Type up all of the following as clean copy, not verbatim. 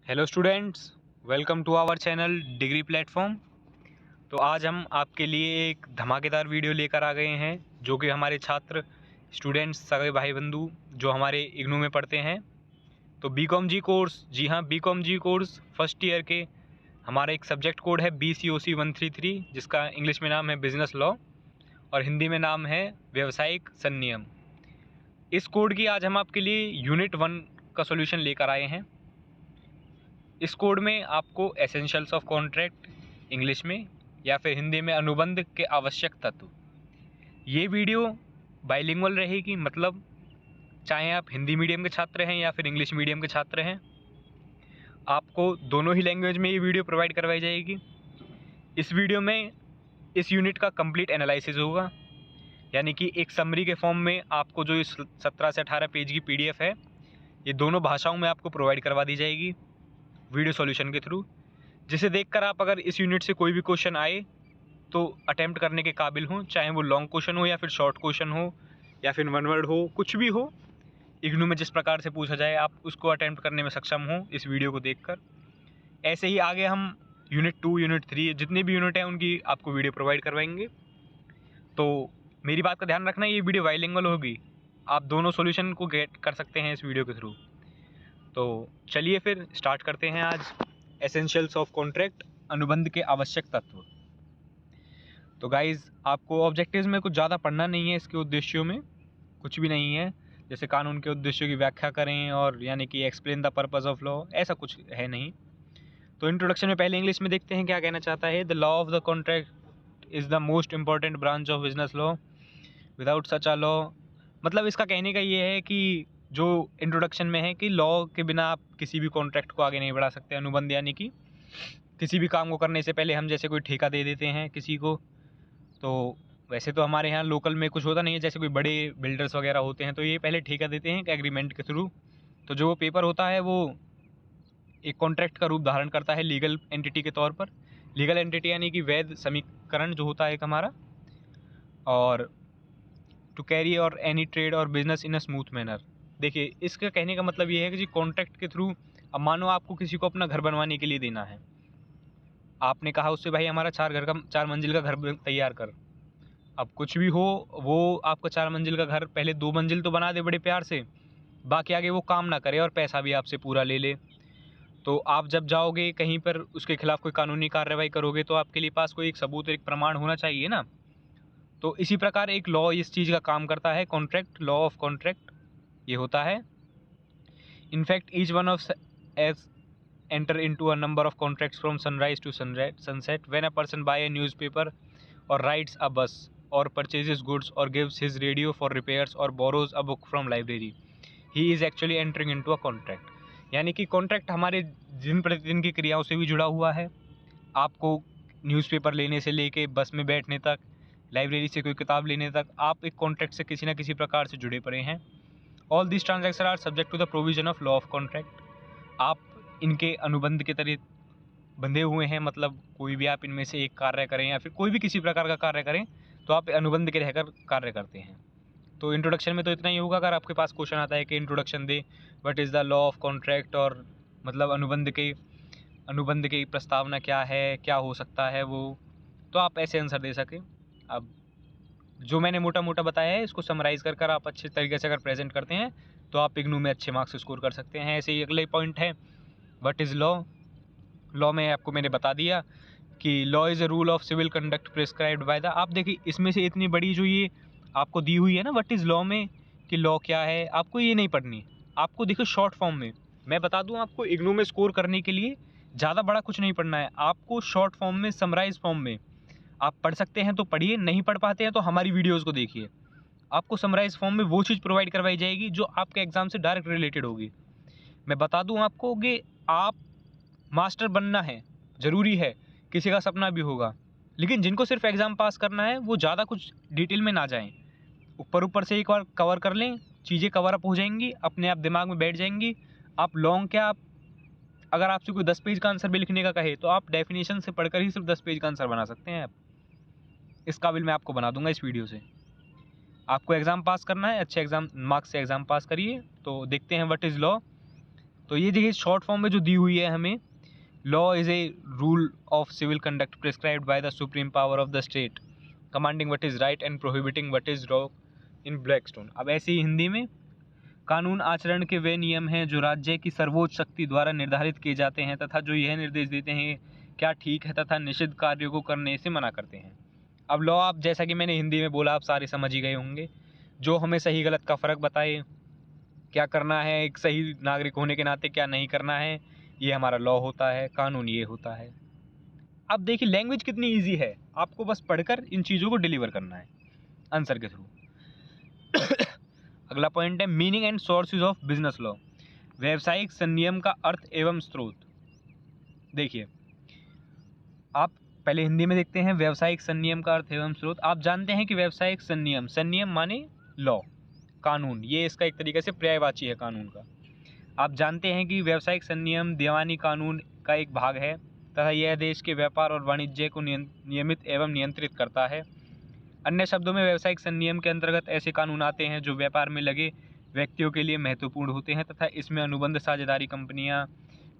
Hello students, welcome to our channel degree platform. तो आज हम आपके लिए एक धमाकेदार वीडियो लेकर आ गए हैं जो कि हमारे छात्र स्टूडेंट्स सगे भाई बंधु जो हमारे इग्नू में पढ़ते हैं। तो बीकॉम जी कोर्स, जी हाँ, बीकॉम जी कोर्स फर्स्ट ईयर के हमारा एक सब्जेक्ट कोड है BCOC 133, जिसका इंग्लिश में नाम है बिजनेस लॉ और हिंदी में नाम है व्यवसायिक संनियम। इस कोड की आज हम आपके लिए यूनिट 1 का सॉल्यूशन लेकर आए हैं। इस कोड में आपको एसेंशियल्स ऑफ कॉन्ट्रैक्ट इंग्लिश में या फिर हिंदी में अनुबंध के आवश्यक तत्व, ये वीडियो बाइलिंगुअल रहेगी, मतलब चाहे आप हिंदी मीडियम के छात्र हैं या फिर इंग्लिश मीडियम के छात्र हैं, आपको दोनों ही लैंग्वेज में ये वीडियो प्रोवाइड करवाई जाएगी। इस वीडियो में इस यूनिट का कंप्लीट एनालिसिस होगा, यानी कि एक समरी के फॉर्म में आपको जो इस 17 से 18 पेज की PDF है, ये दोनों भाषाओं में आपको प्रोवाइड करवा दी जाएगी वीडियो सॉल्यूशन के थ्रू, जिसे देखकर आप अगर इस यूनिट से कोई भी क्वेश्चन आए तो अटेम्प्ट करने के काबिल हों, चाहे वो लॉन्ग क्वेश्चन हो या फिर शॉर्ट क्वेश्चन हो या फिर वन वर्ड हो, कुछ भी हो, इग्नू में जिस प्रकार से पूछा जाए आप उसको अटेम्प्ट करने में सक्षम हो इस वीडियो को देखकर। ऐसे ही आगे हम यूनिट 2, यूनिट 3 जितने भी यूनिट हैं उनकी आपको वीडियो प्रोवाइड करवाएंगे। तो मेरी बात का ध्यान रखना, ये वीडियो बाइलिंगुअल होगी, आप दोनों सॉल्यूशन को गेट कर सकते हैं इस वीडियो के थ्रू। तो चलिए फिर स्टार्ट करते हैं आज एसेंशियल्स ऑफ कॉन्ट्रैक्ट, अनुबंध के आवश्यक तत्व। तो गाइज़, आपको ऑब्जेक्टिव्स में कुछ ज़्यादा पढ़ना नहीं है, इसके उद्देश्यों में कुछ भी नहीं है, जैसे कानून के उद्देश्यों की व्याख्या करें और यानी कि explain the purpose of law, ऐसा कुछ है नहीं। तो इंट्रोडक्शन में पहले इंग्लिश में देखते हैं क्या कहना चाहता है। The law of the contract is the most important branch of business law, without such a law, मतलब इसका कहने का ये है कि जो इंट्रोडक्शन में है कि लॉ के बिना आप किसी भी कॉन्ट्रैक्ट को आगे नहीं बढ़ा सकते। अनुबंध यानी कि किसी भी काम को करने से पहले हम जैसे कोई ठेका दे देते हैं किसी को, तो वैसे तो हमारे यहाँ लोकल में कुछ होता नहीं है, जैसे कोई बड़े बिल्डर्स वगैरह होते हैं तो ये पहले ठेका देते हैं एक एग्रीमेंट के थ्रू। तो जो पेपर होता है वो एक कॉन्ट्रैक्ट का रूप धारण करता है लीगल एंटिटी के तौर पर। लीगल एंटिटी यानी कि वैध समीकरण जो होता है एक हमारा, और टू कैरी और एनी ट्रेड और business in a smooth manner. देखिए, इसका कहने का मतलब ये है कि जी कॉन्ट्रैक्ट के थ्रू, अब मानो आपको किसी को अपना घर बनवाने के लिए देना है, आपने कहा उससे भाई हमारा 4 मंजिल का घर तैयार कर। अब कुछ भी हो, वो आपका 4 मंजिल का घर पहले 2 मंजिल तो बना दे बड़े प्यार से, बाकी आगे वो काम ना करे और पैसा भी आपसे पूरा ले ले, तो आप जब जाओगे कहीं पर उसके खिलाफ कोई कानूनी कार्रवाई करोगे तो आपके लिए पास कोई एक सबूत, एक प्रमाण होना चाहिए ना। तो इसी प्रकार एक लॉ इस चीज़ का काम करता है, कॉन्ट्रैक्ट, लॉ ऑफ कॉन्ट्रैक्ट ये होता है। In fact each one of us enter into a number of contracts from sunrise to sunset when a person buy a newspaper or rides a bus or purchases goods or gives his radio for repairs or borrows a book from library, he is actually entering into a contract। यानी कि contract हमारे दिन प्रतिदिन की क्रियाओं से भी जुड़ा हुआ है। आपको न्यूज़पेपर लेने से लेके बस में बैठने तक, लाइब्रेरी से कोई किताब लेने तक, आप एक कॉन्ट्रैक्ट से किसी न किसी प्रकार से जुड़े पड़े हैं। All this transaction are subject to the provision of law of contract. आप इनके अनुबंध के तहत बंधे हुए हैं, मतलब कोई भी आप इनमें से एक कार्य करें या फिर कोई भी किसी प्रकार का कार्य करें तो आप अनुबंध के रहकर कार्य करते हैं। तो इंट्रोडक्शन में तो इतना ही होगा। अगर आपके पास क्वेश्चन आता है कि introduction they, what is the law of contract, और मतलब अनुबंध की प्रस्तावना क्या है, क्या हो सकता है वो, तो आप ऐसे आंसर दे सकें। अब जो मैंने मोटा मोटा बताया है इसको समराइज़ कर आप अच्छे तरीके से अगर प्रेजेंट करते हैं तो आप इग्नू में अच्छे मार्क्स स्कोर कर सकते हैं। ऐसे ही अगले पॉइंट है, व्हाट इज़ लॉ। लॉ में आपको मैंने बता दिया कि law is a rule of civil conduct prescribed by the, आप देखिए इसमें से इतनी बड़ी जो ये आपको दी हुई है ना व्हाट इज़ लॉ में, कि लॉ क्या है, आपको ये नहीं पढ़नी। आपको देखो शॉर्ट फॉर्म में मैं बता दूं, आपको इग्नू में स्कोर करने के लिए ज़्यादा बड़ा कुछ नहीं पढ़ना है, आपको शॉर्ट फॉर्म में, समराइज फॉर्म में आप पढ़ सकते हैं तो पढ़िए, नहीं पढ़ पाते हैं तो हमारी वीडियोज़ को देखिए। आपको समराइज फॉर्म में वो चीज़ प्रोवाइड करवाई जाएगी जो आपके एग्ज़ाम से डायरेक्ट रिलेटेड होगी। मैं बता दूं आपको कि आप मास्टर बनना है, ज़रूरी है, किसी का सपना भी होगा, लेकिन जिनको सिर्फ एग्ज़ाम पास करना है वो ज़्यादा कुछ डिटेल में ना जाएं, ऊपर ऊपर से एक बार कवर कर लें, चीज़ें कवर अप हो जाएंगी, अपने आप दिमाग में बैठ जाएंगी। आप लॉन्ग क्या, आप अगर आपसे कोई 10 पेज का आंसर भी लिखने का कहे तो आप डेफिनेशन से पढ़कर ही सिर्फ 10 पेज का आंसर बना सकते हैं। आप इस काबिल मैं आपको बना दूंगा इस वीडियो से। आपको एग्ज़ाम पास करना है, अच्छे एग्ज़ाम मार्क्स से एग्ज़ाम पास करिए। तो देखते हैं व्हाट इज़ लॉ। तो ये देखिए शॉर्ट फॉर्म में जो दी हुई है हमें, law is a rule of civil conduct prescribed by the supreme power of the state commanding what is right and prohibiting what is wrong in Blackstone. अब ऐसे ही हिंदी में, कानून आचरण के वे नियम हैं जो राज्य की सर्वोच्च शक्ति द्वारा निर्धारित किए जाते हैं तथा जो यह निर्देश देते हैं क्या ठीक है तथा निषिद्ध कार्यों को करने से मना करते हैं। अब लॉ, आप जैसा कि मैंने हिंदी में बोला, आप सारे समझ ही गए होंगे, जो हमें सही गलत का फ़र्क बताए, क्या करना है एक सही नागरिक होने के नाते, क्या नहीं करना है, ये हमारा लॉ होता है, कानून ये होता है। अब देखिए लैंग्वेज कितनी ईजी है, आपको बस पढ़कर इन चीज़ों को डिलीवर करना है आंसर के थ्रू। अगला पॉइंट है meaning and sources of business law, व्यावसायिक संनियम का अर्थ एवं स्रोत। देखिए आप पहले हिंदी में देखते हैं व्यावसायिक संनियम का अर्थ एवं स्रोत। आप जानते हैं कि व्यावसायिक संनियम, संनियम माने लॉ, कानून, ये इसका एक तरीके से पर्यायवाची है कानून का। आप जानते हैं कि व्यावसायिक संनियम दीवानी कानून का एक भाग है तथा यह देश के व्यापार और वाणिज्य को नियमित एवं नियंत्रित करता है। अन्य शब्दों में व्यावसायिक संनियम के अंतर्गत ऐसे कानून आते हैं जो व्यापार में लगे व्यक्तियों के लिए महत्वपूर्ण होते हैं तथा इसमें अनुबंध, साझेदारी कंपनियां,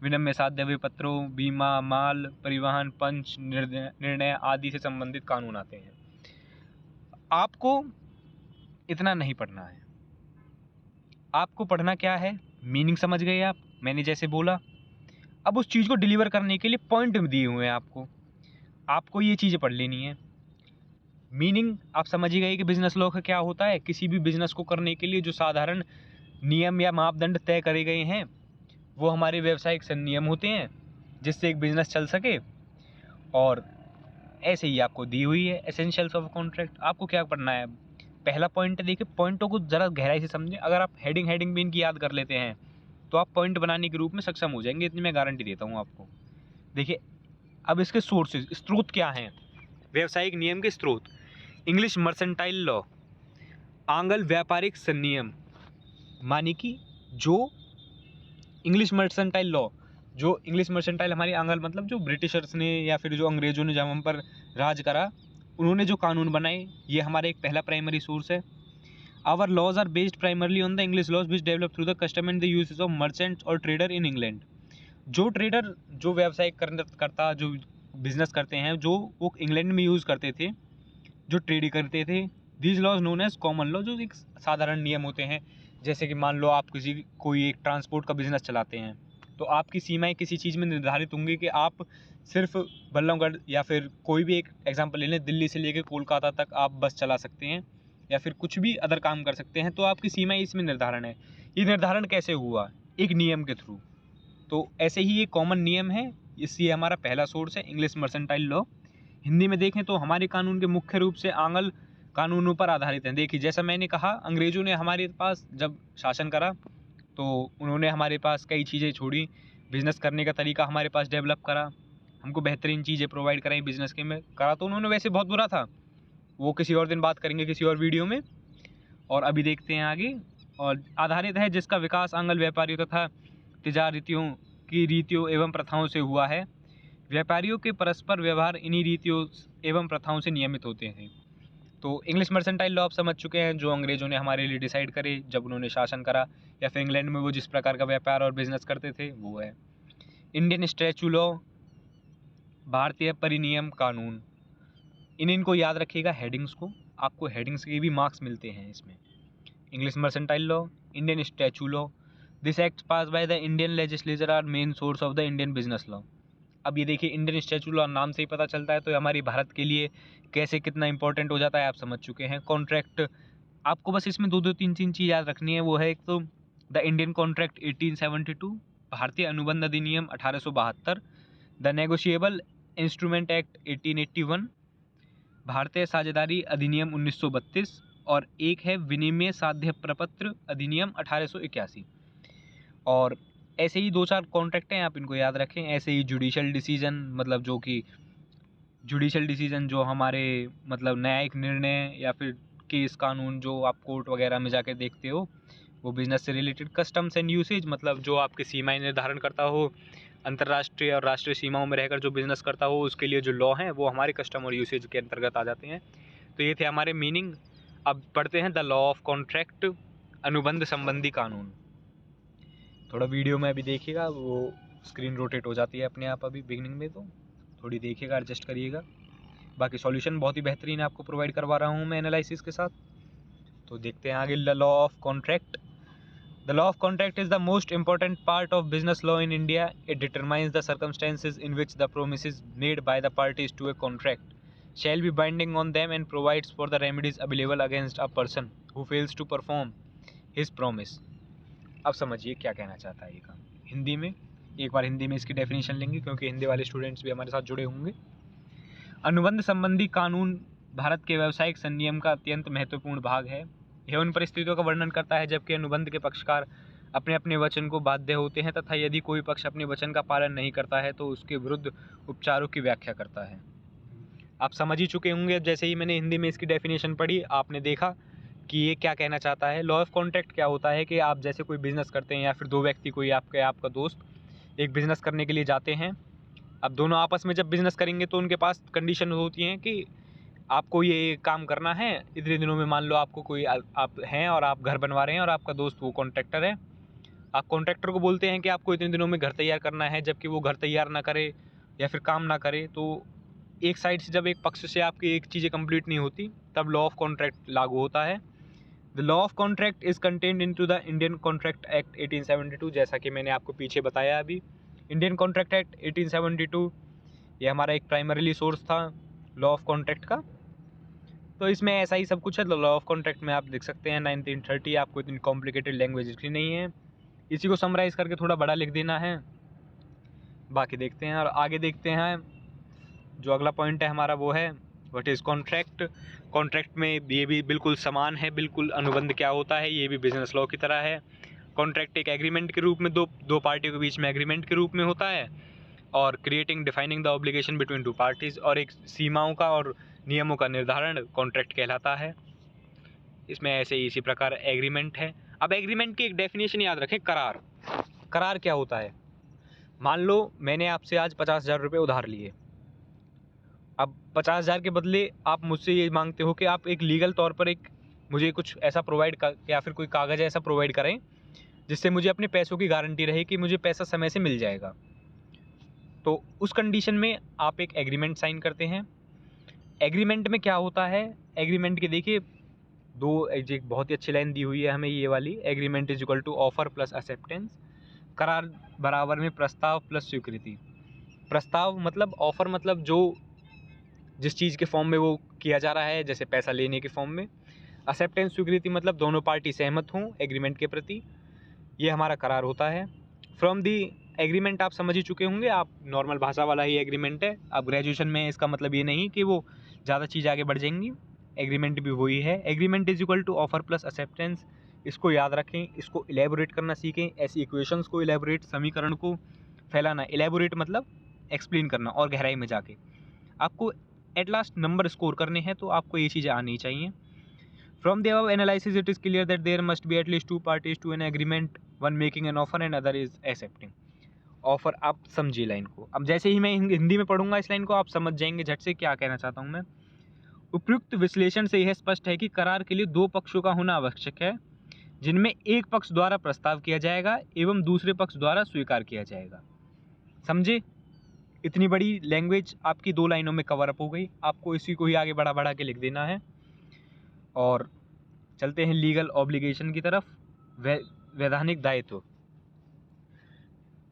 विनिमय साध्य पत्रों, बीमा, माल परिवहन, पंच निर्णय आदि से संबंधित कानून आते हैं। आपको इतना नहीं पढ़ना है, आपको पढ़ना क्या है, मीनिंग समझ गए आप, मैंने जैसे बोला। अब उस चीज़ को डिलीवर करने के लिए पॉइंट दिए हुए हैं आपको ये चीज़ें पढ़ लेनी है। मीनिंग आप समझ ही गए कि बिजनेस लॉ का क्या होता है। किसी भी बिजनेस को करने के लिए जो साधारण नियम या मापदंड तय करे गए हैं वो हमारे व्यावसायिक संनियम होते हैं जिससे एक बिजनेस चल सके। और ऐसे ही आपको दी हुई है एसेंशियल्स ऑफ कॉन्ट्रैक्ट। आपको क्या पढ़ना है, पहला पॉइंट है, देखिए पॉइंटों को ज़रा गहराई से समझें। अगर आप हेडिंग भी इनकी याद कर लेते हैं तो आप पॉइंट बनाने के रूप में सक्षम हो जाएंगे, इतनी मैं गारंटी देता हूँ आपको। देखिए अब इसके सोर्सेज, स्रोत क्या हैं व्यावसायिक नियम के स्रोत। इंग्लिश मर्सेंटाइल लॉ, आंग्ल व्यापारिक संनियम, मानी कि जो इंग्लिश मर्सेंटाइल लॉ, जो इंग्लिश मर्सेंटाइल हमारी आंग्ल मतलब जो ब्रिटिशर्स ने या फिर जो अंग्रेजों ने जब हम पर राज करा, उन्होंने जो कानून बनाए, ये हमारा एक पहला प्राइमरी सोर्स है। Our laws are based primarily on the English laws which develop through the custom and the usages of merchants और ट्रेडर इन इंग्लैंड। जो ट्रेडर, जो व्यवसाय करता, जो बिजनेस करते हैं, जो वो इंग्लैंड में यूज़ करते थे, जो ट्रेड करते थे, these laws known as common law, जो एक साधारण नियम होते हैं। जैसे कि मान लो आप कोई एक ट्रांसपोर्ट का बिजनेस चलाते हैं तो आपकी सीमाएं किसी चीज़ में निर्धारित होंगी कि आप सिर्फ बल्लभगढ़ या फिर कोई भी एक एग्जांपल ले लें, दिल्ली से लेकर कोलकाता तक आप बस चला सकते हैं या फिर कुछ भी अदर काम कर सकते हैं, तो आपकी सीमाएं इसमें निर्धारण है। ये निर्धारण कैसे हुआ, एक नियम के थ्रू। तो ऐसे ही ये कॉमन नियम है, इसलिए हमारा पहला सोर्स है इंग्लिश मर्सेंटाइल लॉ। हिंदी में देखें तो हमारे कानून के मुख्य रूप से आंग्ल कानूनों पर आधारित हैं। देखिए जैसा मैंने कहा, अंग्रेजों ने हमारे पास जब शासन करा तो उन्होंने हमारे पास कई चीज़ें छोड़ी, बिज़नेस करने का तरीका हमारे पास डेवलप करा, हमको बेहतरीन चीज़ें प्रोवाइड कराई बिज़नेस के में करा। तो उन्होंने वैसे बहुत बुरा था, वो किसी और दिन बात करेंगे किसी और वीडियो में। और अभी देखते हैं आगे। और आधारित है जिसका विकास आंग्ल व्यापारियों तथा तिजारतियों की रीतियों एवं प्रथाओं से हुआ है। व्यापारियों के परस्पर व्यवहार इन्हीं रीतियों एवं प्रथाओं से नियमित होते हैं। तो इंग्लिश मर्सेंटाइल लॉ आप समझ चुके हैं, जो अंग्रेजों ने हमारे लिए डिसाइड करे जब उन्होंने शासन करा, या फिर इंग्लैंड में वो जिस प्रकार का व्यापार और बिजनेस करते थे वो है। इंडियन स्टैचू लॉ, भारतीय परिनियम कानून, इनको याद रखिएगा हेडिंग्स को, आपको हेडिंग्स के भी मार्क्स मिलते हैं इसमें। English mercantile law, Indian statute law, this act pass by the Indian legislature are main source of the Indian business law. अब ये देखिए इंडियन स्टैचू लॉ नाम से ही पता चलता है तो हमारी भारत के लिए कैसे कितना इंपॉर्टेंट हो जाता है आप समझ चुके हैं। कॉन्ट्रैक्ट, आपको बस इसमें दो तीन चीज़ याद रखनी है, वो है एक तो द इंडियन कॉन्ट्रैक्ट 1872, भारतीय अनुबंध अधिनियम 1872, द नेगोशिएबल इंस्ट्रूमेंट एक्ट 1881, भारतीय साझेदारी अधिनियम 1932, और एक है विनिमय साध्य प्रपत्र अधिनियम 1881। और ऐसे ही दो चार कॉन्ट्रैक्ट हैं, आप इनको याद रखें। ऐसे ही जुडिशल डिसीजन, मतलब जो कि जुडिशल डिसीजन जो हमारे मतलब न्यायिक निर्णय या फिर केस कानून जो आप कोर्ट वगैरह में जाके देखते हो, वो बिजनेस से रिलेटेड। कस्टम्स एंड यूसेज, मतलब जो आपकी सीमाएं निर्धारण करता हो, अंतर्राष्ट्रीय और राष्ट्रीय सीमाओं में रहकर जो बिजनेस करता हो उसके लिए जो लॉ हैं वो हमारे कस्टम और यूसेज के अंतर्गत आ जाते हैं। तो ये थे हमारे मीनिंग। अब पढ़ते हैं द लॉ ऑफ कॉन्ट्रैक्ट, अनुबंध संबंधी कानून। थोड़ा वीडियो में अभी देखिएगा, वो स्क्रीन रोटेट हो जाती है अपने आप अभी बिगिनिंग में, तो थोड़ी देखिएगा, एडजस्ट करिएगा। बाकी सॉल्यूशन बहुत ही बेहतरीन आपको प्रोवाइड करवा रहा हूँ मैं एनालिसिस के साथ। तो देखते हैं आगे। Law of contract. The law of contract is the most important part of business law in India. It determines the circumstances in which the promises made by the parties to a contract shall be binding on them and provides for the remedies available against a person who fails to perform his promise. अब समझिए क्या कहना चाहता है ये काम हिंदी में। एक बार हिंदी में इसकी डेफिनेशन लेंगे क्योंकि हिंदी वाले स्टूडेंट्स भी हमारे साथ जुड़े होंगे। अनुबंध संबंधी कानून भारत के व्यावसायिक संनियम का अत्यंत महत्वपूर्ण भाग है। यह उन परिस्थितियों का वर्णन करता है जबकि अनुबंध के पक्षकार अपने अपने वचन को बाध्य होते हैं तथा यदि कोई पक्ष अपने वचन का पालन नहीं करता है तो उसके विरुद्ध उपचारों की व्याख्या करता है। आप समझ ही चुके होंगे, जैसे ही मैंने हिंदी में इसकी डेफिनेशन पढ़ी आपने देखा कि ये क्या कहना चाहता है। लॉ ऑफ कॉन्ट्रैक्ट क्या होता है कि आप जैसे कोई बिज़नेस करते हैं या फिर दो व्यक्ति, कोई आपका दोस्त एक बिज़नेस करने के लिए जाते हैं। अब दोनों आपस में जब बिज़नेस करेंगे तो उनके पास कंडीशन होती हैं कि आपको ये काम करना है इतने दिनों में। मान लो आपको कोई आप हैं और आप घर बनवा रहे हैं और आपका दोस्त वो कॉन्ट्रैक्टर है। आप कॉन्ट्रैक्टर को बोलते हैं कि आपको इतने दिनों में घर तैयार करना है, जबकि वो घर तैयार ना करे या फिर काम ना करे, तो एक साइड से जब एक पक्ष से आपकी एक चीज़ें कंप्लीट नहीं होती तब लॉ ऑफ कॉन्ट्रैक्ट लागू होता है। The law of contract is contained into the Indian contract act 1872, जैसा कि मैंने आपको पीछे बताया अभी। इंडियन कॉन्ट्रैक्ट एक्ट 1872 ये हमारा एक प्राइमरीली सोर्स था लॉ ऑफ कॉन्ट्रैक्ट का। तो इसमें ऐसा ही सब कुछ है। लॉ ऑफ कॉन्ट्रैक्ट में आप देख सकते हैं 1930। आपको इतनी कॉम्प्लिकेटेड लैंग्वेज इसकी नहीं है, इसी को समराइज़ करके थोड़ा बड़ा लिख देना है। बाकी देखते हैं और आगे देखते हैं। जो अगला पॉइंट है हमारा वो है व्हाट इज़ कॉन्ट्रैक्ट। कॉन्ट्रैक्ट में ये भी बिल्कुल समान है, बिल्कुल अनुबंध क्या होता है ये भी बिजनेस लॉ की तरह है। कॉन्ट्रैक्ट एक एग्रीमेंट के रूप में दो पार्टियों के बीच में एग्रीमेंट के रूप में होता है और creating defining the obligation between two parties, और एक सीमाओं का और नियमों का निर्धारण कॉन्ट्रैक्ट कहलाता है। इसमें ऐसे ही इसी प्रकार एग्रीमेंट है। अब एग्रीमेंट की एक डेफिनेशन याद रखें, करार। करार क्या होता है? मान लो मैंने आपसे आज 50,000 रुपये उधार लिए। अब 50,000 के बदले आप मुझसे ये मांगते हो कि आप एक लीगल तौर पर एक मुझे कुछ ऐसा प्रोवाइड या फिर कोई कागज़ ऐसा प्रोवाइड करें जिससे मुझे अपने पैसों की गारंटी रहे कि मुझे पैसा समय से मिल जाएगा। तो उस कंडीशन में आप एक एग्रीमेंट साइन करते हैं। एग्रीमेंट में क्या होता है? एग्रीमेंट के देखिए एक बहुत ही अच्छी लाइन दी हुई है हमें ये वाली, agreement is equal to offer plus acceptance. करार बराबर में प्रस्ताव प्लस स्वीकृति। प्रस्ताव मतलब ऑफर मतलब जिस चीज़ के फॉर्म में वो किया जा रहा है, जैसे पैसा लेने के फॉर्म में। एक्सेप्टेंस स्वीकृति मतलब दोनों पार्टी सहमत हों एग्रीमेंट के प्रति, ये हमारा करार होता है। फ्रॉम दी एग्रीमेंट आप समझ ही चुके होंगे, आप नॉर्मल भाषा वाला ही एग्रीमेंट है। अब ग्रेजुएशन में इसका मतलब ये नहीं कि वो ज़्यादा चीज़ आगे बढ़ जाएंगी, एग्रीमेंट भी वही है। Agreement is equal to offer plus acceptance. इसको याद रखें, इसको इलेबोरेट करना सीखें। ऐसी इक्वेशंस को इलेबोरेट, समीकरण को फैलाना। इलेबोरेट मतलब एक्सप्लेन करना और गहराई में जाके। आपको एट लास्ट नंबर स्कोर करने हैं तो आपको ये चीज़ें आनी चाहिए। From the above analysis it is clear that there must be at least two parties to an agreement, one making an offer and other is accepting offer. आप समझिए लाइन को। अब जैसे ही मैं हिंदी में पढ़ूंगा इस लाइन को आप समझ जाएंगे झट से क्या कहना चाहता हूँ मैं। उपयुक्त विश्लेषण से यह स्पष्ट है कि करार के लिए दो पक्षों का होना आवश्यक है, जिनमें एक पक्ष द्वारा प्रस्ताव किया जाएगा एवं दूसरे पक्ष द्वारा स्वीकार किया जाएगा। समझे? इतनी बड़ी लैंग्वेज आपकी 2 लाइनों में कवर अप हो गई। आपको इसी को ही आगे बढ़ा के लिख देना है। और चलते हैं लीगल ऑब्लिगेशन की तरफ। वैधानिक दायित्व।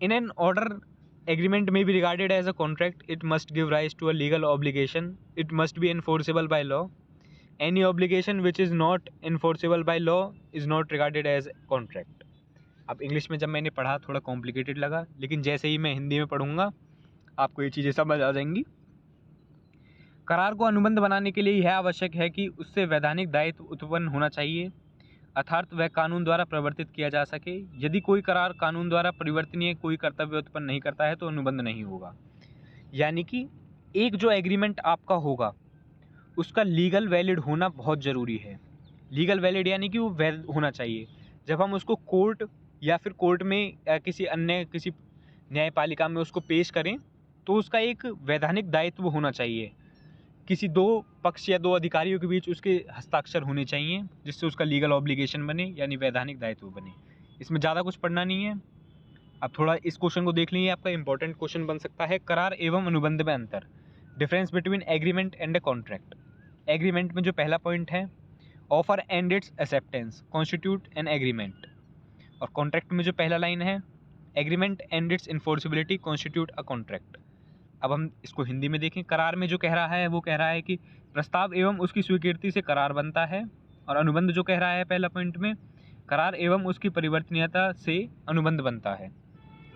In an order agreement may be regarded as a contract, it must give rise to a legal obligation, it must be enforceable by law. Any obligation which is not enforceable by law is not regarded as contract. अब English में जब मैंने पढ़ा थोड़ा complicated लगा, लेकिन जैसे ही मैं हिंदी में पढ़ूंगा आपको ये चीज़ें समझ आ जाएंगी। करार को अनुबंध बनाने के लिए यह आवश्यक है कि उससे वैधानिक दायित्व उत्पन्न होना चाहिए, अर्थात वह कानून द्वारा प्रवर्तित किया जा सके। यदि कोई करार कानून द्वारा परिवर्तनीय कोई कर्तव्य उत्पन्न नहीं करता है तो अनुबंध नहीं होगा। यानी कि एक जो एग्रीमेंट आपका होगा उसका लीगल वैलिड होना बहुत ज़रूरी है। लीगल वैलिड यानी कि वो वैध होना चाहिए। जब हम उसको कोर्ट या फिर कोर्ट में या किसी न्यायपालिका में उसको पेश करें तो उसका एक वैधानिक दायित्व होना चाहिए। किसी 2 पक्ष या 2 अधिकारियों के बीच उसके हस्ताक्षर होने चाहिए जिससे उसका लीगल ऑब्लिगेशन बने, यानी वैधानिक दायित्व बने। इसमें ज़्यादा कुछ पढ़ना नहीं है। अब थोड़ा इस क्वेश्चन को देख लीजिए, आपका इंपॉर्टेंट क्वेश्चन बन सकता है। करार एवं अनुबंध में अंतर, difference between agreement and a contract. Agreement में जो पहला पॉइंट है, offer and it's acceptance constitute an agreement. और कॉन्ट्रैक्ट में जो पहला लाइन है, agreement and it's enforceability constitute a contract. अब हम इसको हिंदी में देखें। करार में जो कह रहा है वो कह रहा है कि प्रस्ताव एवं उसकी स्वीकृति से करार बनता है। और अनुबंध जो कह रहा है पहला पॉइंट में, करार एवं उसकी परिवर्तनीयता से अनुबंध बनता है।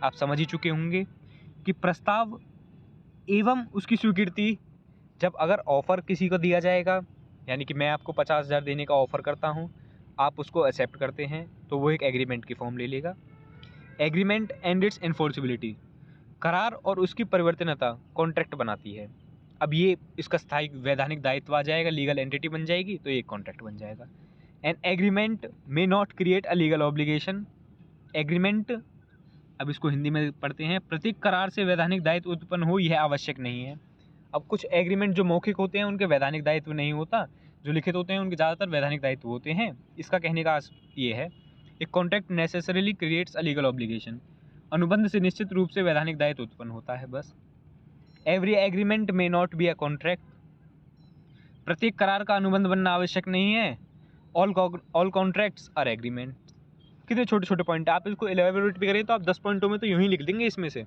आप समझ ही चुके होंगे कि प्रस्ताव एवं उसकी स्वीकृति, जब अगर ऑफ़र किसी को दिया जाएगा, यानी कि मैं आपको 50,000 देने का ऑफ़र करता हूँ, आप उसको एक्सेप्ट करते हैं, तो वो एक एग्रीमेंट की फॉर्म ले लेगा। एग्रीमेंट एंड इट्स इन्फोर्सिबिलिटी, करार और उसकी परिवर्तनीयता कॉन्ट्रैक्ट बनाती है। अब ये इसका स्थायी वैधानिक दायित्व आ जाएगा, लीगल एंटिटी बन जाएगी, तो ये कॉन्ट्रैक्ट बन जाएगा। An agreement may not create a legal obligation. Agreement, अब इसको हिंदी में पढ़ते हैं, प्रत्येक करार से वैधानिक दायित्व उत्पन्न हो यह आवश्यक नहीं है। अब कुछ एग्रीमेंट जो मौखिक होते हैं उनके वैधानिक दायित्व नहीं होता, जो लिखित होते हैं उनके ज़्यादातर वैधानिक दायित्व होते हैं। इसका कहने का ये है, एक contract necessarily creates a legal obligation. अनुबंध से निश्चित रूप से वैधानिक दायित्व उत्पन्न होता है, बस। Every agreement may not be a contract, प्रत्येक करार का अनुबंध बनना आवश्यक नहीं है। All contracts are agreement. कितने छोटे छोटे पॉइंट है, आप इसको एलेबोरेट भी करें तो आप 10 पॉइंटों में तो यूं ही लिख देंगे इसमें से।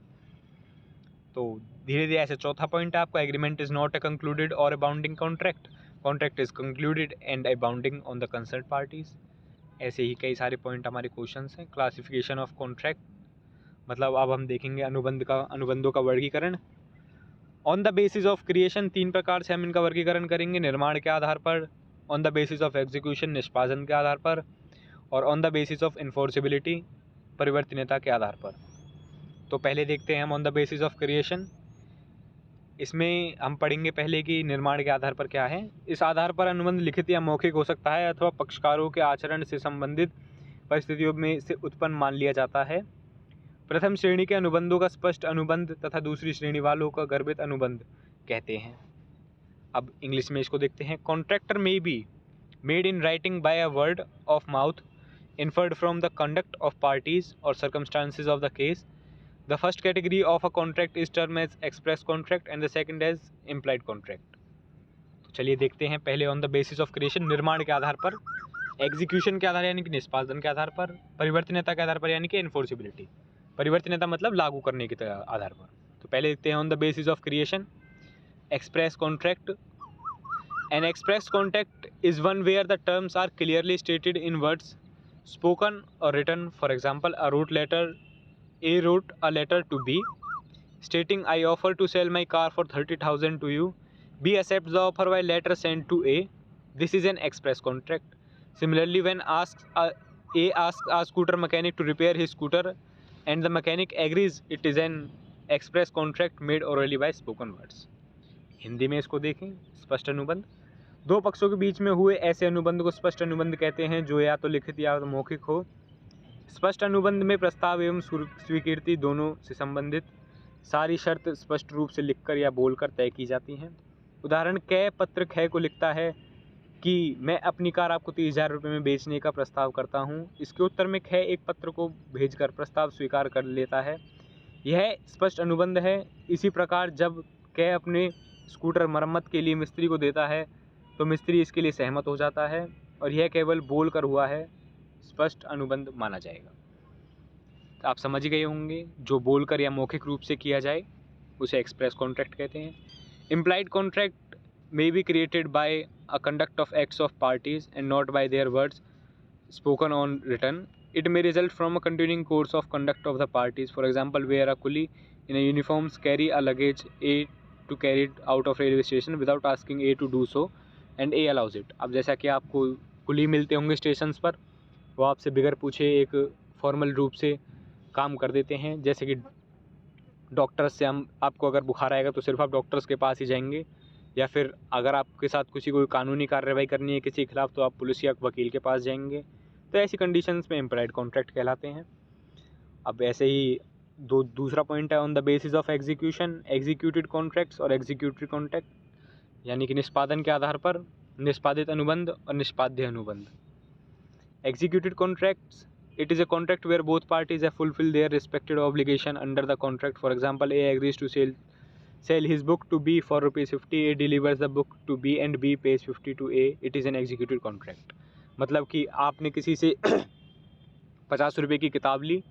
तो धीरे धीरे ऐसे चौथा पॉइंट है आपका, agreement is not a concluded और a bounding contract, contract is concluded and a bounding on the concern parties. ऐसे ही कई सारे पॉइंट हमारे क्वेश्चंस हैं। क्लासिफिकेशन ऑफ कॉन्ट्रैक्ट, मतलब अब हम देखेंगे अनुबंधों का वर्गीकरण। On the basis of creation, 3 प्रकार से हम इनका वर्गीकरण करेंगे। निर्माण के आधार पर, on the basis of execution, निष्पादन के आधार पर, और on the basis of enforceability, परिवर्तनीयता के आधार पर। तो पहले देखते हैं हम on the basis of creation. इसमें हम पढ़ेंगे पहले कि निर्माण के आधार पर क्या है। इस आधार पर अनुबंध लिखित या मौखिक हो सकता है अथवा पक्षकारों के आचरण से संबंधित परिस्थितियों में से उत्पन्न मान लिया जाता है। प्रथम श्रेणी के अनुबंधों का स्पष्ट अनुबंध तथा दूसरी श्रेणी वालों का गर्भित अनुबंध कहते हैं। अब इंग्लिश में इसको देखते हैं। Contractor may be made in writing by a word of mouth inferred from the conduct of parties or circumstances of the case. The first category of a contract is termed as express contract and the second as implied contract. तो चलिए देखते हैं पहले on the basis of creation, निर्माण के आधार पर, execution के आधार यानी कि निष्पादन के आधार पर, परिवर्तनीयता के आधार पर यानी कि इन्फोर्सिबिलिटी, परिवर्तनीयता मतलब लागू करने के आधार पर। तो पहले देखते हैं on the basis of creation, express contract. An express contract is one where the terms are clearly stated in words, spoken or written. For example, A wrote a letter to B stating, I offer to sell my car for 30,000 to you. B accepts the offer while letter sent to A. This is an express contract. Similarly, when A asks a scooter mechanic to repair his scooter and the mechanic agrees, it is an express contract made orally by spoken words. Hindi में इसको देखें, स्पष्ट अनुबंध। दो पक्षों के बीच में हुए ऐसे अनुबंध को स्पष्ट अनुबंध कहते हैं जो या तो लिखित या तो मौखिक हो। स्पष्ट अनुबंध में प्रस्ताव एवं स्वीकृति दोनों से संबंधित सारी शर्त स्पष्ट रूप से लिखकर या बोलकर तय की जाती हैं। उदाहरण, कै पत्र ख को लिखता है कि मैं अपनी कार आपको 30,000 रुपये में बेचने का प्रस्ताव करता हूँ। इसके उत्तर में ख एक पत्र को भेजकर प्रस्ताव स्वीकार कर लेता है। यह स्पष्ट अनुबंध है। इसी प्रकार जब कै अपने स्कूटर मरम्मत के लिए मिस्त्री को देता है तो मिस्त्री इसके लिए सहमत हो जाता है और यह केवल बोल कर हुआ है, स्पष्ट अनुबंध माना जाएगा। तो आप समझ गए होंगे, जो बोलकर या मौखिक रूप से किया जाए उसे एक्सप्रेस कॉन्ट्रैक्ट कहते हैं। Implied contract may be created by a conduct of acts of parties and not by their words spoken or written. It may result from a continuing course of conduct of the parties. For example, where a coolie in a uniform carry a luggage A to carry it out of railway station without asking A to do so and A allows it. अब जैसा कि आपको कुली मिलते होंगे stations पर, वो आपसे बिगर पूछे एक फॉर्मल रूप से काम कर देते हैं। जैसे कि डॉक्टर्स से आपको अगर बुखार आएगा तो सिर्फ आप डॉक्टर्स के पास ही जाएंगे, या फिर अगर आपके साथ किसी कोई कानूनी कार्रवाई करनी है किसी के खिलाफ तो आप पुलिस या वकील के पास जाएंगे। तो ऐसी कंडीशंस में इम्प्लाइड कॉन्ट्रैक्ट कहलाते हैं। अब ऐसे ही दूसरा पॉइंट है on the basis of execution, executed contracts और एग्जीक्यूटरी कॉन्ट्रैक्ट, यानी कि निष्पादन के आधार पर निष्पादित अनुबंध और निष्पाद्य अनुबंध। Executed contracts it is a contract where both parties have fulfilled their respective obligation under the contract. For example, A agrees to sell his book to B for ₹50. A delivers the book to B and B pays 50 to A. It is an executed contract. मतलब कि आपने किसी से 50 रुपये की किताब ली,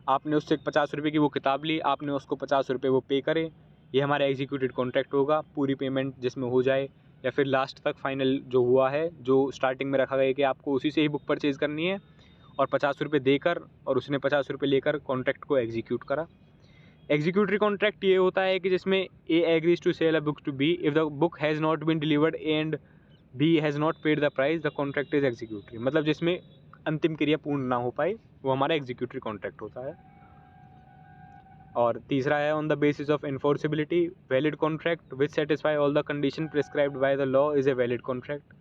आपने उससे 50 रुपये की वो किताब ली, आपने उसको 50 रुपये वो पे करे, ये हमारा एग्जीक्यूटेड कॉन्ट्रैक्ट होगा। पूरी पेमेंट जिसमें हो जाए या फिर लास्ट तक फाइनल जो हुआ है, जो स्टार्टिंग में रखा गया कि आपको उसी से ही बुक परचेज़ करनी है, और 50 रुपये देकर और उसने 50 रुपये लेकर कॉन्ट्रैक्ट को एग्जीक्यूट करा। एग्जीक्यूटरी कॉन्ट्रैक्ट ये होता है कि जिसमें A agrees to sell a book to B, if the book has not been delivered and B has not paid the price, the contract is executory. मतलब जिसमें अंतिम क्रिया पूर्ण ना हो पाए वो हमारा एग्जीक्यूटरी कॉन्ट्रैक्ट होता है। और तीसरा है on the basis of enforceability, valid contract which satisfy all the condition prescribed by the law is a valid contract.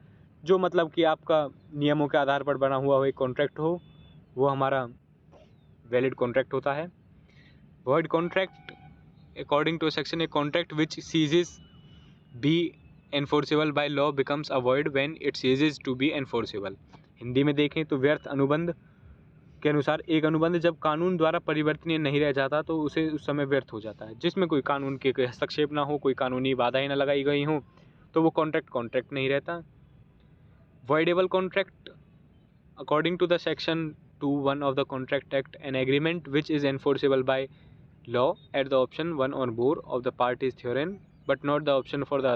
जो मतलब कि आपका नियमों के आधार पर बना हुआ एक कॉन्ट्रैक्ट हो, वो हमारा वैलिड कॉन्ट्रैक्ट होता है। void contract according to section, a contract which ceases be enforceable by law becomes a void when it ceases to be enforceable। Hindi में देखें तो व्यर्थ अनुबंध के अनुसार एक अनुबंध जब कानून द्वारा परिवर्तनीय नहीं रह जाता तो उसे उस समय व्यर्थ हो जाता है। जिसमें कोई कानून के हस्तक्षेप ना हो, कोई कानूनी बाधाएं ना लगाई गई हों, तो वो कॉन्ट्रैक्ट नहीं रहता। voidable contract according to the section 2(1) of the Contract Act, an agreement which is enforceable by law at the option one or more of the parties therein but not the option for the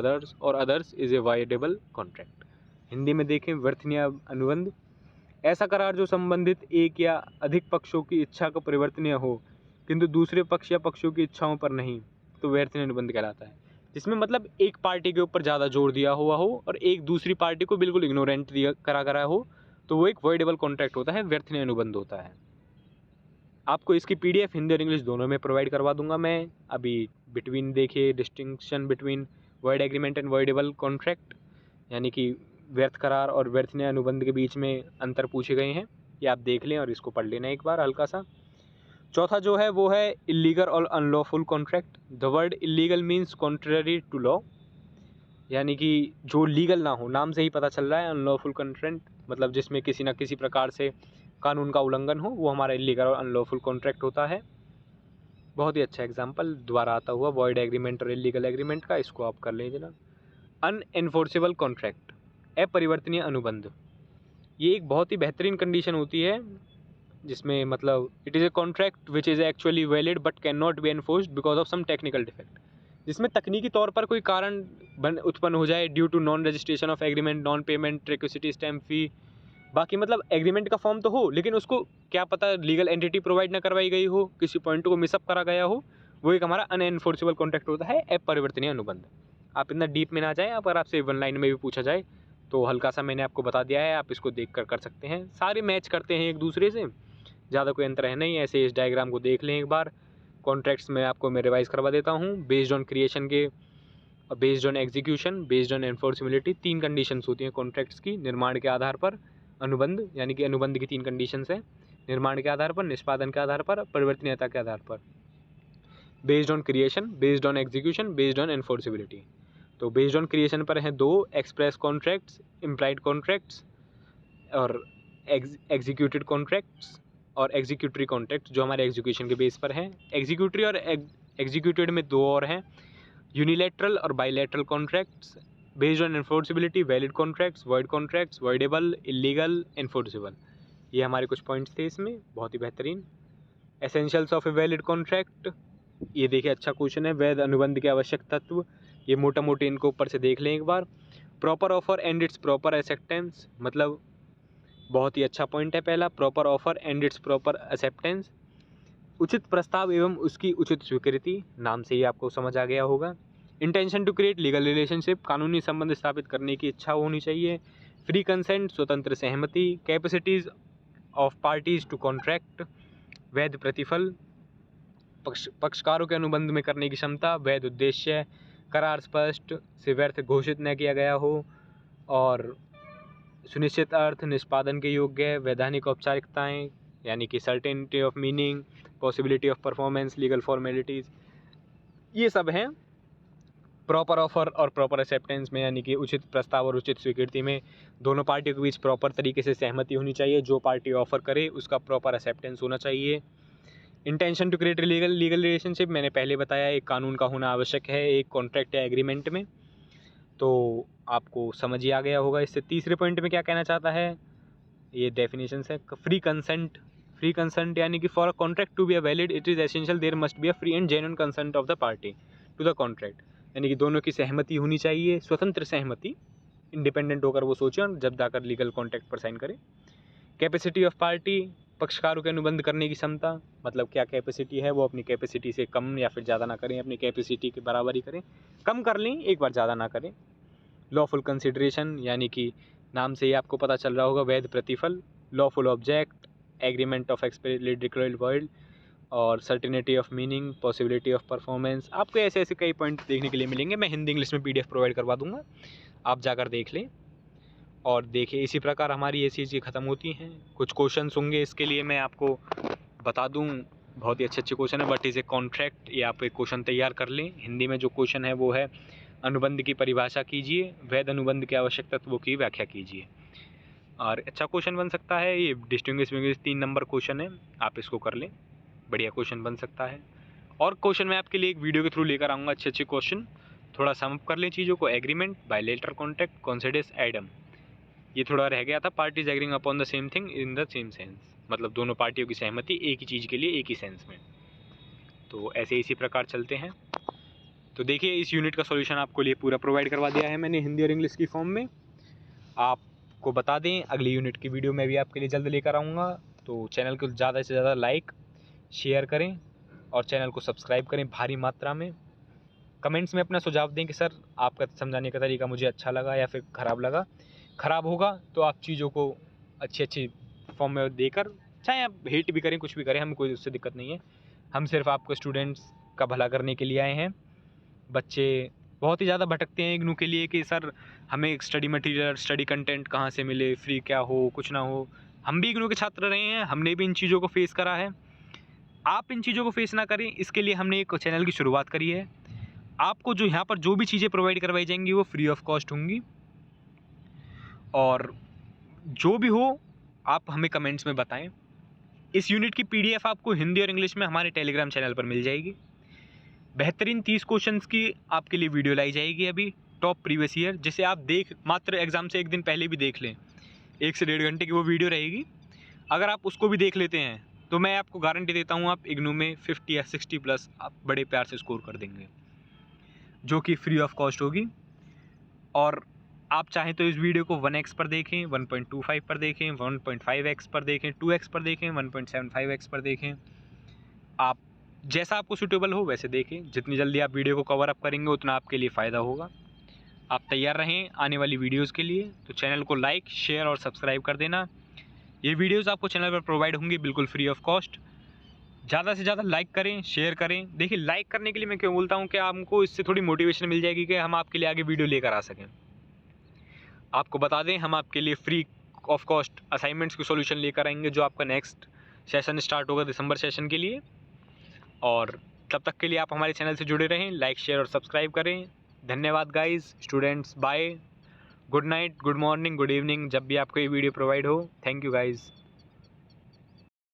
others is a voidable contract। Hindi में देखें व्यर्थनीय अनुबंध, ऐसा करार जो संबंधित एक या अधिक पक्षों की इच्छा का परिवर्तनीय हो किंतु दूसरे पक्ष या पक्षों की इच्छाओं पर नहीं, तो व्यर्थनीय अनुबंध कहलाता है। जिसमें मतलब एक पार्टी के ऊपर ज़्यादा जोर दिया हुआ हो और एक दूसरी पार्टी को बिल्कुल इग्नोरेंट करा हो, तो वो एक वॉइडेबल कॉन्ट्रैक्ट होता है, व्यर्थनीय अनुबंध होता है। आपको इसकी PDF हिंदी और इंग्लिश दोनों में प्रोवाइड करवा दूंगा मैं। अभी बिटवीन देखिए, distinction between void agreement and voidable contract, यानी कि व्यर्थ करार और व्यर्थनीय अनुबंध के बीच में अंतर पूछे गए हैं, ये आप देख लें और इसको पढ़ लेना एक बार हल्का सा। चौथा जो है वो है इलीगल और unlawful contract. The word illegal means contrary to law, यानी कि जो लीगल ना हो, नाम से ही पता चल रहा है। अनलॉफुल कॉन्ट्रैक्ट मतलब जिसमें किसी न किसी प्रकार से कानून का उल्लंघन हो, वो हमारा इलीगल और अनलॉफुल कॉन्ट्रैक्ट होता है। बहुत ही अच्छा एग्जांपल दोबारा आता हुआ वॉइड एग्रीमेंट और इलीगल एग्रीमेंट का, इसको आप कर लीजिए ना। अनएनफोर्सेबल कॉन्ट्रैक्ट, अपरिवर्तनीय अनुबंध, ये एक बहुत ही बेहतरीन कंडीशन होती है जिसमें मतलब it is a contract which is actually valid but can not be enforced because of some technical defect. जिसमें तकनीकी तौर पर कोई कारण उत्पन्न हो जाए due to non registration of agreement, non payment, requisite, stamp fee, बाकी मतलब एग्रीमेंट का फॉर्म तो हो लेकिन उसको क्या पता लीगल एंटिटी प्रोवाइड ना करवाई गई हो, किसी पॉइंट को मिसअप करा गया हो, वो एक हमारा अनएनफोर्सेबल कॉन्ट्रैक्ट होता है, अपरिवर्तनीय अनुबंध। आप इतना डीप में ना जाएं, अगर आपसे वन लाइन में भी पूछा जाए तो हल्का सा मैंने आपको बता दिया है, आप इसको देख कर सकते हैं। सारे मैच करते हैं एक दूसरे से, ज़्यादा कोई अंतर है नहीं। ऐसे इस डायग्राम को देख लें एक बार। कॉन्ट्रैक्ट्स में आपको मैं रिवाइज करवा देता हूँ। बेस्ड ऑन क्रिएशन के, based on execution, based on enforceability, 3 conditions होती हैं कॉन्ट्रैक्ट्स की। निर्माण के आधार पर अनुबंध, यानी कि अनुबंध की 3 कंडीशंस हैं, निर्माण के आधार पर, निष्पादन के आधार पर, परिवर्तनीयता के आधार पर। Based on creation, based on execution, based on enforceability. तो बेस्ड ऑन क्रिएशन पर हैं 2 एक्सप्रेस कॉन्ट्रैक्ट्स, इम्प्लाइड कॉन्ट्रैक्ट्स और एग्जीक्यूटेड कॉन्ट्रैक्ट्स और एग्जीक्यूटरी कॉन्ट्रैक्ट जो हमारे एग्जीक्यूशन के बेस पर हैं। एग्जीक्यूटरी और एग्जीक्यूटेड में 2 और हैं, यूनिलैटरल और bilateral contracts. Based on enforceability, valid contracts, void contracts, voidable, illegal, enforceable. ये हमारे कुछ पॉइंट्स थे इसमें, बहुत ही बेहतरीन। Essentials of a valid contract, ये देखिए अच्छा क्वेश्चन है। वैध अनुबंध के आवश्यक तत्व, ये मोटा मोटी इनको ऊपर से देख लें एक बार। Proper offer and its proper acceptance, मतलब बहुत ही अच्छा पॉइंट है पहला, proper offer and its proper acceptance. उचित प्रस्ताव एवं उसकी उचित स्वीकृति, नाम से ही आपको समझ आ गया होगा। Intention to create legal relationship, कानूनी संबंध स्थापित करने की इच्छा होनी चाहिए। फ्री कंसेंट, स्वतंत्र सहमति। Capacities of parties to contract, वैध प्रतिफल, पक्षकारों के अनुबंध में करने की क्षमता। वैध उद्देश्य, करार स्पष्ट से व्यर्थ घोषित न किया गया हो और सुनिश्चित अर्थ, निष्पादन के योग्य। वैधानिक औपचारिकताएं, यानी कि certainty of meaning, possibility of performance, legal formalities, ये सब हैं प्रॉपर ऑफर और प्रॉपर एक्सेप्टेंस में, यानी कि उचित प्रस्ताव और उचित स्वीकृति में दोनों पार्टियों के बीच प्रॉपर तरीके से सहमति होनी चाहिए। जो पार्टी ऑफर करे उसका प्रॉपर एक्सेप्टेंस होना चाहिए। Intention to create legal relationship, मैंने पहले बताया, एक कानून का होना आवश्यक है एक कॉन्ट्रैक्ट या एग्रीमेंट में। तो आपको समझ ही आ गया होगा इससे। तीसरे पॉइंट में क्या कहना चाहता है, ये डेफिनेशंस है। फ्री कंसेंट यानी कि for a contract to be a valid it is essential there must be a free and genuine consent of the party to the contract, यानी कि दोनों की सहमति होनी चाहिए, स्वतंत्र सहमति, इंडिपेंडेंट होकर वो सोचें और जब जाकर लीगल कॉन्ट्रैक्ट पर साइन करें। कैपेसिटी ऑफ पार्टी, पक्षकारों के अनुबंध करने की क्षमता, मतलब क्या कैपेसिटी है, वो अपनी कैपेसिटी से कम या फिर ज़्यादा ना करें, अपनी कैपेसिटी के बराबर ही करें, कम कर लें एक बार, ज़्यादा ना करें। लॉफुल कंसिडरेशन, यानी कि नाम से ही आपको पता चल रहा होगा, वैध प्रतिफल। Lawful object, agreement of experimental world, और certainty of meaning, possibility of performance. आपको ऐसे ऐसे कई पॉइंट देखने के लिए मिलेंगे। मैं हिंदी इंग्लिश में PDF प्रोवाइड करवा दूंगा, आप जाकर देख लें और देखिए। इसी प्रकार हमारी ये चीज़ें ख़त्म होती हैं। कुछ क्वेश्चंस होंगे, इसके लिए मैं आपको बता दूं, बहुत ही अच्छे क्वेश्चन है। व्हाट इज़ ए कॉन्ट्रैक्ट, ये आप एक क्वेश्चन तैयार कर लें। हिंदी में जो क्वेश्चन है वो है, अनुबंध की परिभाषा कीजिए, वैध अनुबंध के आवश्यक तत्वों की व्याख्या कीजिए। और अच्छा क्वेश्चन बन सकता है ये। डिस्टिंग्विश 3 नंबर क्वेश्चन है, आप इसको कर लें, बढ़िया क्वेश्चन बन सकता है। और क्वेश्चन मैं आपके लिए एक वीडियो के थ्रू लेकर आऊँगा, अच्छे क्वेश्चन। थोड़ा सम अप कर लें चीज़ों को। एग्रीमेंट, बायलैटरल कॉन्ट्रैक्ट, कॉन्सिडर्स एडम, ये थोड़ा रह गया था। Parties agreeing upon the same thing in the same sense, मतलब दोनों पार्टियों की सहमति एक ही चीज़ के लिए एक ही सेंस में। तो ऐसे इसी प्रकार चलते हैं। तो देखिए, इस यूनिट का सॉल्यूशन आपको लिए पूरा प्रोवाइड करवा दिया है मैंने हिंदी और इंग्लिश की फॉर्म में। आपको बता दें, अगली यूनिट की वीडियो मैं भी आपके लिए जल्द लेकर आऊँगा। तो चैनल को ज़्यादा से ज़्यादा लाइक शेयर करें और चैनल को सब्सक्राइब करें भारी मात्रा में। कमेंट्स में अपना सुझाव दें कि सर आपका समझाने का तरीका मुझे अच्छा लगा या फिर ख़राब लगा। ख़राब होगा तो आप चीज़ों को अच्छी फॉर्म में देकर, चाहे आप हेट भी करें, कुछ भी करें, हमें कोई उससे दिक्कत नहीं है। हम सिर्फ आपको स्टूडेंट्स का भला करने के लिए आए हैं। बच्चे बहुत ही ज़्यादा भटकते हैं इग्नू के लिए कि सर हमें स्टडी मटेरियल, स्टडी कंटेंट कहाँ से मिले, फ्री क्या हो, कुछ ना हो। हम भी इग्नू के छात्र रहे हैं, हमने भी इन चीज़ों को फेस करा है। आप इन चीज़ों को फेस ना करें, इसके लिए हमने एक चैनल की शुरुआत करी है। आपको जो यहाँ पर जो भी चीज़ें प्रोवाइड करवाई जाएंगी वो फ्री ऑफ कॉस्ट होंगी, और जो भी हो आप हमें कमेंट्स में बताएं। इस यूनिट की PDF आपको हिंदी और इंग्लिश में हमारे टेलीग्राम चैनल पर मिल जाएगी। बेहतरीन 30 क्वेश्चंस की आपके लिए वीडियो लाई जाएगी अभी, टॉप प्रीवियस ईयर, जिसे आप देख, मात्र एग्ज़ाम से एक दिन पहले भी देख लें। 1 से 1.5 घंटे की वो वीडियो रहेगी। अगर आप उसको भी देख लेते हैं तो मैं आपको गारंटी देता हूँ आप इग्नू में 50 या 60+ आप बड़े प्यार से स्कोर कर देंगे, जो कि फ्री ऑफ कॉस्ट होगी। और आप चाहें तो इस वीडियो को 1x पर देखें, 1.25 पर देखें, 1.5x पर देखें, 2x पर देखें, 1.75x पर देखें। आप जैसा आपको सूटेबल हो वैसे देखें। जितनी जल्दी आप वीडियो को कवर अप करेंगे उतना आपके लिए फ़ायदा होगा। आप तैयार रहें आने वाली वीडियोस के लिए। तो चैनल को लाइक, शेयर और सब्सक्राइब कर देना। ये वीडियोस आपको चैनल पर प्रोवाइड होंगी बिल्कुल फ्री ऑफ कॉस्ट। ज़्यादा से ज़्यादा लाइक करें, शेयर करें। देखिए, लाइक करने के लिए मैं क्यों बोलता हूँ कि हमको इससे थोड़ी मोटिवेशन मिल जाएगी कि हम आपके लिए आगे वीडियो लेकर आ सकें। आपको बता दें, हम आपके लिए फ्री ऑफ कॉस्ट असाइनमेंट्स की सॉल्यूशन लेकर आएंगे, जो आपका नेक्स्ट सेशन स्टार्ट होगा दिसंबर सेशन के लिए। और तब तक के लिए आप हमारे चैनल से जुड़े रहें, लाइक, शेयर और सब्सक्राइब करें। धन्यवाद guys, students, bye, good night, good morning, good evening, जब भी आपको ये वीडियो प्रोवाइड हो। Thank you guys.